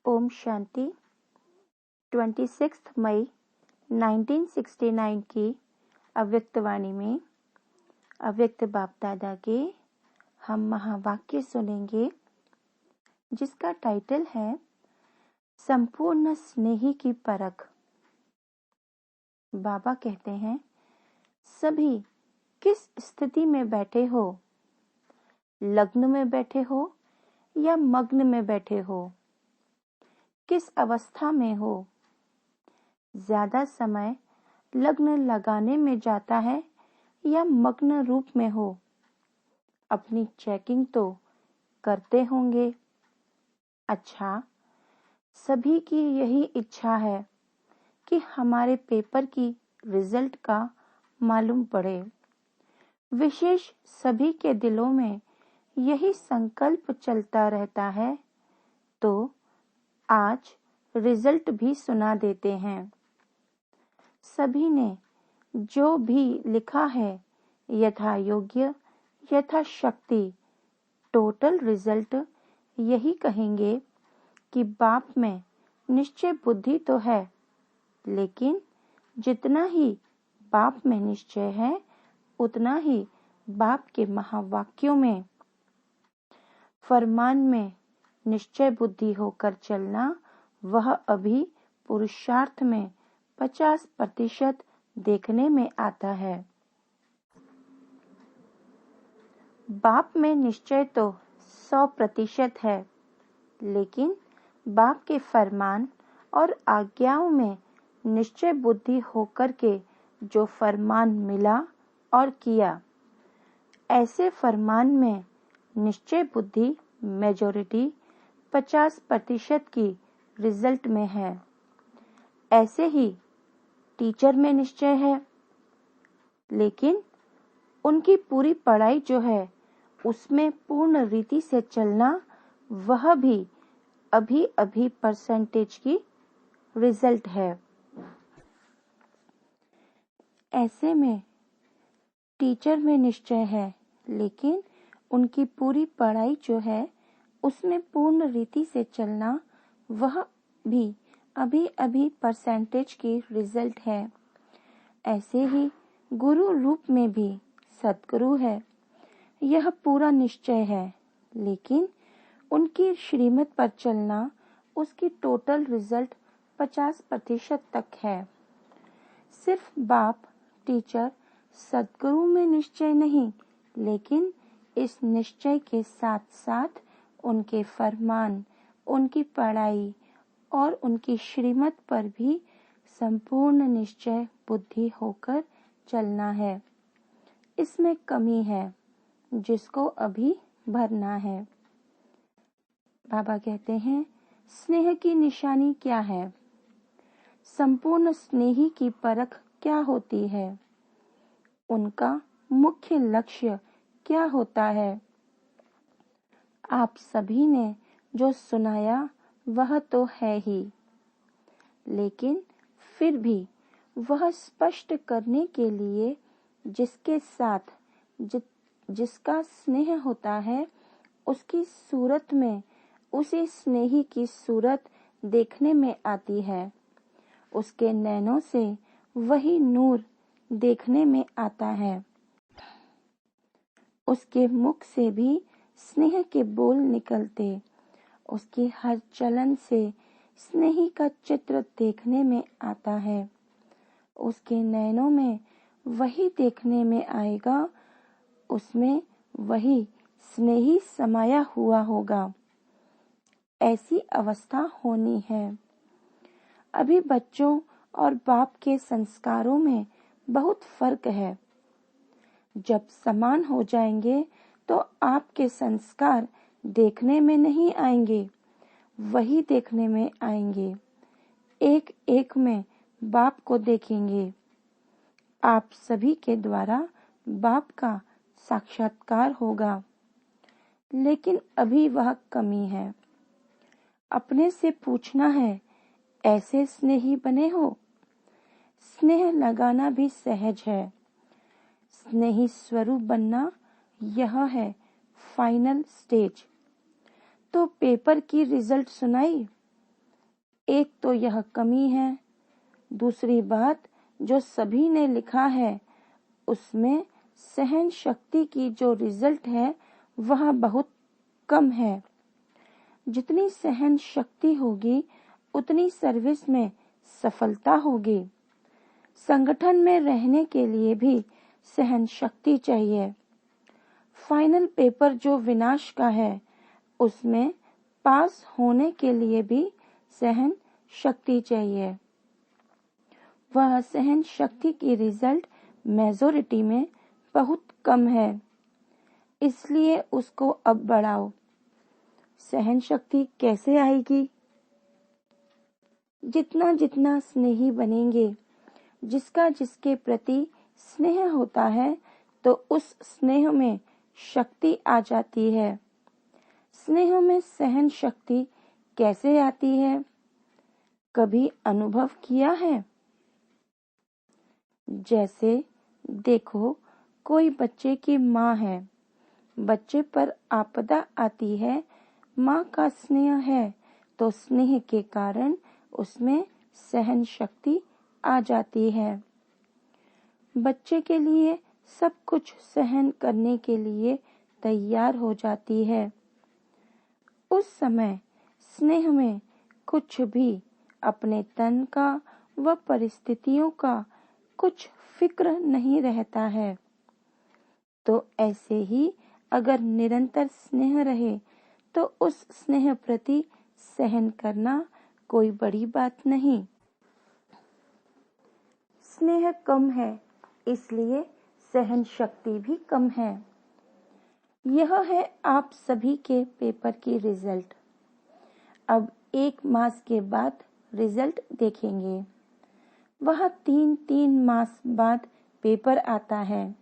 ओम शांति। 26 मई 1969 की अव्यक्त वाणी में अव्यक्त बाप दादा के हम महावाक्य सुनेंगे, जिसका टाइटल है संपूर्ण स्नेही की परख। बाबा कहते हैं, सभी किस स्थिति में बैठे हो, लग्न में बैठे हो या मग्न में बैठे हो, किस अवस्था में हो। ज्यादा समय लग्न लगाने में जाता है या मग्न रूप में हो। अपनी चेकिंग तो करते होंगे। अच्छा, सभी की यही इच्छा है कि हमारे पेपर की रिजल्ट का मालूम पड़े। विशेष सभी के दिलों में यही संकल्प चलता रहता है। तो आज रिजल्ट भी सुना देते हैं। सभी ने जो भी लिखा है, यथा योग्य यथा शक्ति, टोटल रिजल्ट यही कहेंगे कि बाप में निश्चय बुद्धि तो है, लेकिन जितना ही बाप में निश्चय है, उतना ही बाप के महावाक्यों में, फरमान में निश्चय बुद्धि होकर चलना, वह अभी पुरुषार्थ में 50% देखने में आता है। बाप में निश्चय तो 100% है, लेकिन बाप के फरमान और आज्ञाओं में निश्चय बुद्धि होकर के जो फरमान मिला और किया, ऐसे फरमान में निश्चय बुद्धि मेजॉरिटी 50% की रिजल्ट में है। ऐसे ही टीचर में निश्चय है, लेकिन उनकी पूरी पढ़ाई जो है उसमें पूर्ण रीति से चलना, वह भी अभी परसेंटेज की रिजल्ट है। ऐसे में टीचर में निश्चय है, लेकिन उनकी पूरी पढ़ाई जो है उसमें पूर्ण रीति से चलना, वह भी अभी परसेंटेज की रिजल्ट है। ऐसे ही गुरु रूप में भी सतगुरु है, यह पूरा निश्चय है, लेकिन उनकी श्रीमत पर चलना, उसकी टोटल रिजल्ट 50% तक है। सिर्फ बाप टीचर सतगुरु में निश्चय नहीं, लेकिन इस निश्चय के साथ साथ उनके फरमान, उनकी पढ़ाई और उनकी श्रीमत पर भी संपूर्ण निश्चय बुद्धि होकर चलना है। इसमें कमी है, जिसको अभी भरना है। बाबा कहते हैं, स्नेह की निशानी क्या है? संपूर्ण स्नेही की परख क्या होती है? उनका मुख्य लक्ष्य क्या होता है? आप सभी ने जो सुनाया वह तो है ही, लेकिन फिर भी वह स्पष्ट करने के लिए जिसके साथ जिसका स्नेह होता है, उसकी सूरत में उसी स्नेही की सूरत देखने में आती है। उसके नैनों से वही नूर देखने में आता है। उसके मुख से भी स्नेह के बोल निकलते, उसकी हर चलन से स्नेही का चित्र देखने में आता है। उसके नैनों में वही देखने में आएगा, उसमें वही स्नेही समाया हुआ होगा। ऐसी अवस्था होनी है। अभी बच्चों और बाप के संस्कारों में बहुत फर्क है। जब समान हो जाएंगे तो आपके संस्कार देखने में नहीं आएंगे, वही देखने में आएंगे। एक एक में बाप को देखेंगे। आप सभी के द्वारा बाप का साक्षात्कार होगा, लेकिन अभी वह कमी है। अपने से पूछना है, ऐसे स्नेही बने हो? स्नेह लगाना भी सहज है। स्नेही स्वरूप बनना, यह है फाइनल स्टेज। तो पेपर की रिजल्ट सुनाई, एक तो यह कमी है, दूसरी बात जो सभी ने लिखा है उसमें सहन शक्ति की जो रिजल्ट है वह बहुत कम है। जितनी सहन शक्ति होगी उतनी सर्विस में सफलता होगी। संगठन में रहने के लिए भी सहन शक्ति चाहिए। फाइनल पेपर जो विनाश का है उसमें पास होने के लिए भी सहन शक्ति चाहिए। वह सहन शक्ति की रिजल्ट मेजॉरिटी में बहुत कम है, इसलिए उसको अब बढ़ाओ। सहन शक्ति कैसे आएगी? जितना जितना स्नेही बनेंगे, जिसका जिसके प्रति स्नेह होता है तो उस स्नेह में शक्ति आ जाती है। स्नेह में सहन शक्ति कैसे आती है? कभी अनुभव किया है? जैसे देखो, कोई बच्चे की माँ है, बच्चे पर आपदा आती है, माँ का स्नेह है तो स्नेह के कारण उसमें सहन शक्ति आ जाती है। बच्चे के लिए सब कुछ सहन करने के लिए तैयार हो जाती है। उस समय स्नेह में कुछ भी अपने तन का व परिस्थितियों का कुछ फिक्र नहीं रहता है। तो ऐसे ही अगर निरंतर स्नेह रहे तो उस स्नेह प्रति सहन करना कोई बड़ी बात नहीं। स्नेह कम है इसलिए सहन शक्ति भी कम है। यह है आप सभी के पेपर की रिजल्ट। अब 1 मास के बाद रिजल्ट देखेंगे। वह 3 मास बाद पेपर आता है।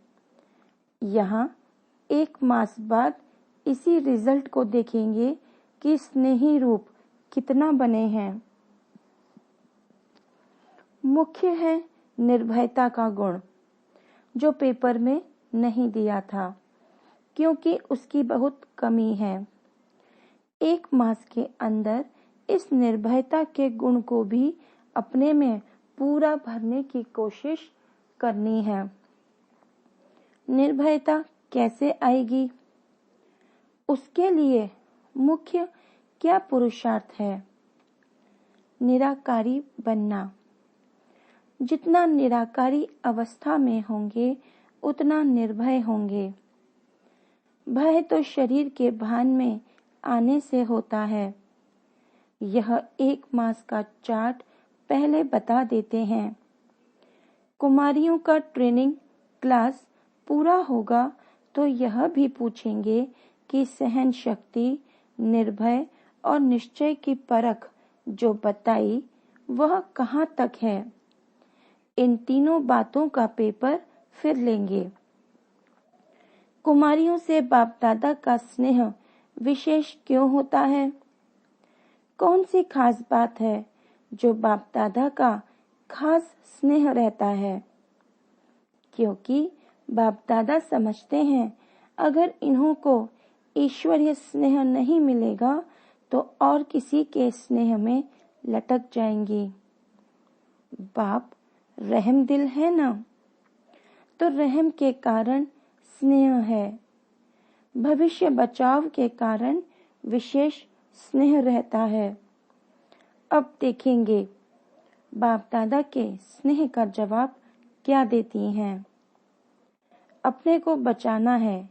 यहाँ 1 मास बाद इसी रिजल्ट को देखेंगे कि स्नेही रूप कितना बने हैं। मुख्य है निर्भयता का गुण, जो पेपर में नहीं दिया था क्योंकि उसकी बहुत कमी है। 1 मास के अंदर इस निर्भयता के गुण को भी अपने में पूरा भरने की कोशिश करनी है। निर्भयता कैसे आएगी? उसके लिए मुख्य क्या पुरुषार्थ है? निराकारी बनना। जितना निराकारी अवस्था में होंगे उतना निर्भय होंगे। भय तो शरीर के भान में आने से होता है। यह 1 मास का चार्ट पहले बता देते हैं। कुमारियों का ट्रेनिंग क्लास पूरा होगा तो यह भी पूछेंगे कि सहन शक्ति, निर्भय और निश्चय की परख जो बताई वह कहाँ तक है। इन तीनों बातों का पेपर फिर लेंगे। कुमारियों से बाप दादा का स्नेह विशेष क्यों होता है? कौन सी खास बात है जो बाप दादा का खास स्नेह रहता है? क्योंकि बाप दादा समझते हैं अगर इन्हों को ईश्वरीय स्नेह नहीं मिलेगा तो और किसी के स्नेह में लटक जाएंगी। बाप रहम दिल है ना, तो रहम के कारण स्नेह है। भविष्य बचाव के कारण विशेष स्नेह रहता है। अब देखेंगे बाप दादा के स्नेह का जवाब क्या देती हैं। अपने को बचाना है,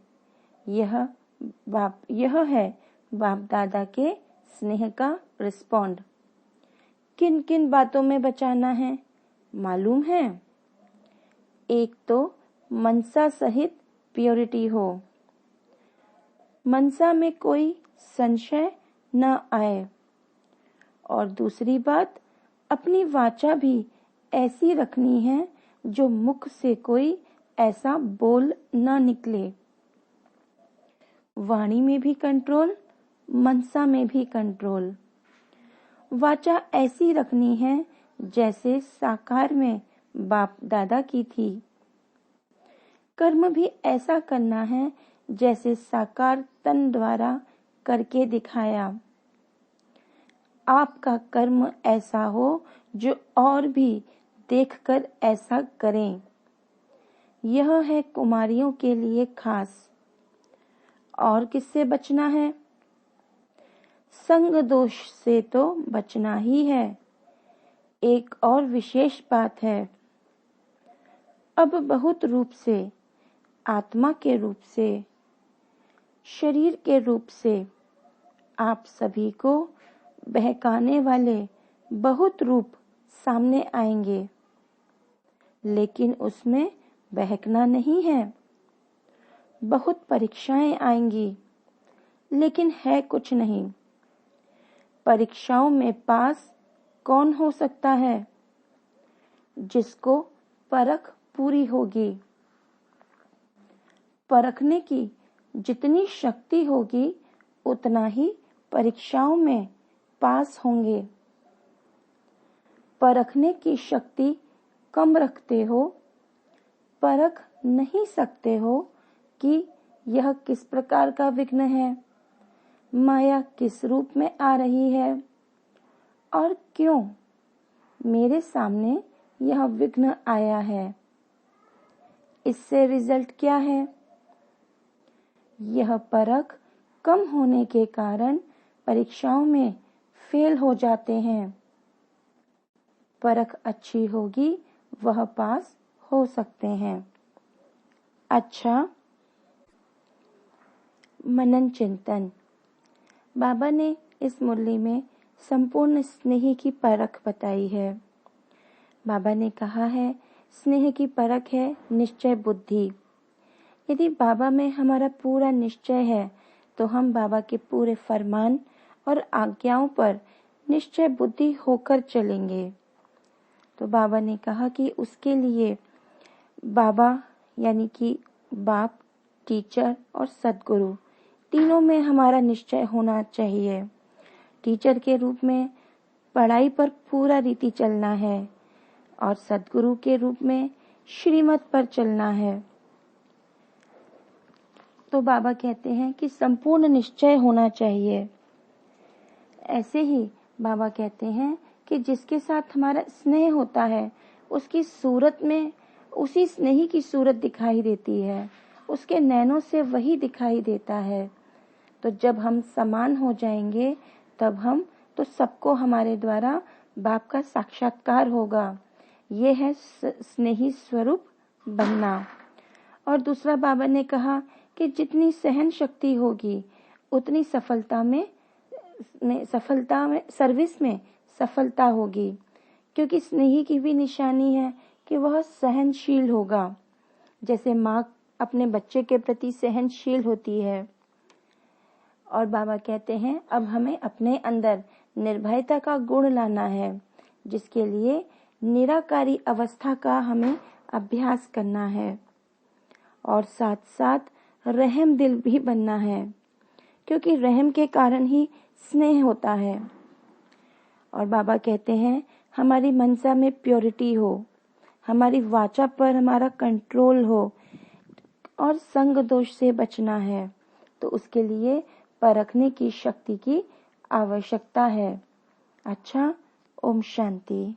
यह है बाप दादा के स्नेह का रिस्पॉन्ड। किन किन बातों में बचाना है मालूम है? एक तो मनसा सहित प्योरिटी हो, मनसा में कोई संशय न आए। और दूसरी बात, अपनी वाचा भी ऐसी रखनी है जो मुख से कोई ऐसा बोल न निकले। वाणी में भी कंट्रोल, मनसा में भी कंट्रोल। वाचा ऐसी रखनी है जैसे साकार में बाप दादा की थी। कर्म भी ऐसा करना है जैसे साकार तन द्वारा करके दिखाया। आपका कर्म ऐसा हो जो और भी देखकर ऐसा करें। यह है कुमारियों के लिए खास। और किससे बचना है? संग दोष से तो बचना ही है। एक और विशेष बात है, अब बहुत रूप से, आत्मा के रूप से, शरीर के रूप से आप सभी को बहकाने वाले बहुत रूप सामने आएंगे, लेकिन उसमें बहकना नहीं है। बहुत परीक्षाएं आएंगी, लेकिन है कुछ नहीं। परीक्षाओं में पास कौन हो सकता है? जिसको परख पूरी होगी। परखने की जितनी शक्ति होगी उतना ही परीक्षाओं में पास होंगे। परखने की शक्ति कम रखते हो, परख नहीं सकते हो कि यह किस प्रकार का विघ्न है, माया किस रूप में आ रही है और क्यों मेरे सामने यह विघ्न आया है। इससे रिजल्ट क्या है? यह परख कम होने के कारण परीक्षाओं में फेल हो जाते हैं। परख अच्छी होगी, वह पास हो सकते हैं। अच्छा, मनन चिंतन। बाबा ने इस मुरली में संपूर्ण स्नेह की परख बताई है। बाबा ने कहा है, स्नेह की परख है निश्चय बुद्धि। यदि बाबा में हमारा पूरा निश्चय है तो हम बाबा के पूरे फरमान और आज्ञाओं पर निश्चय बुद्धि होकर चलेंगे। तो बाबा ने कहा कि उसके लिए बाबा यानी कि बाप, टीचर और सद्गुरु तीनों में हमारा निश्चय होना चाहिए। टीचर के रूप में पढ़ाई पर पूरा रीति चलना है और सद्गुरु के रूप में श्रीमत पर चलना है। तो बाबा कहते हैं कि संपूर्ण निश्चय होना चाहिए। ऐसे ही बाबा कहते हैं कि जिसके साथ हमारा स्नेह होता है उसकी सूरत में उसी स्नेही की सूरत दिखाई देती है, उसके नैनों से वही दिखाई देता है। तो जब हम समान हो जाएंगे तब हम तो सबको हमारे द्वारा बाप का साक्षात्कार होगा। ये है स्नेही स्वरूप बनना। और दूसरा बाबा ने कहा कि जितनी सहन शक्ति होगी उतनी सर्विस में सफलता होगी, क्योंकि स्नेही की भी निशानी है कि वह सहनशील होगा। जैसे माँ अपने बच्चे के प्रति सहनशील होती है। और बाबा कहते हैं अब हमें अपने अंदर निर्भयता का गुण लाना है, जिसके लिए निराकारी अवस्था का हमें अभ्यास करना है और साथ साथ रहम दिल भी बनना है, क्योंकि रहम के कारण ही स्नेह होता है। और बाबा कहते हैं हमारी मनसा में प्योरिटी हो, हमारी वाचा पर हमारा कंट्रोल हो और संग दोष से बचना है। तो उसके लिए परखने की शक्ति की आवश्यकता है। अच्छा, ओम शांति।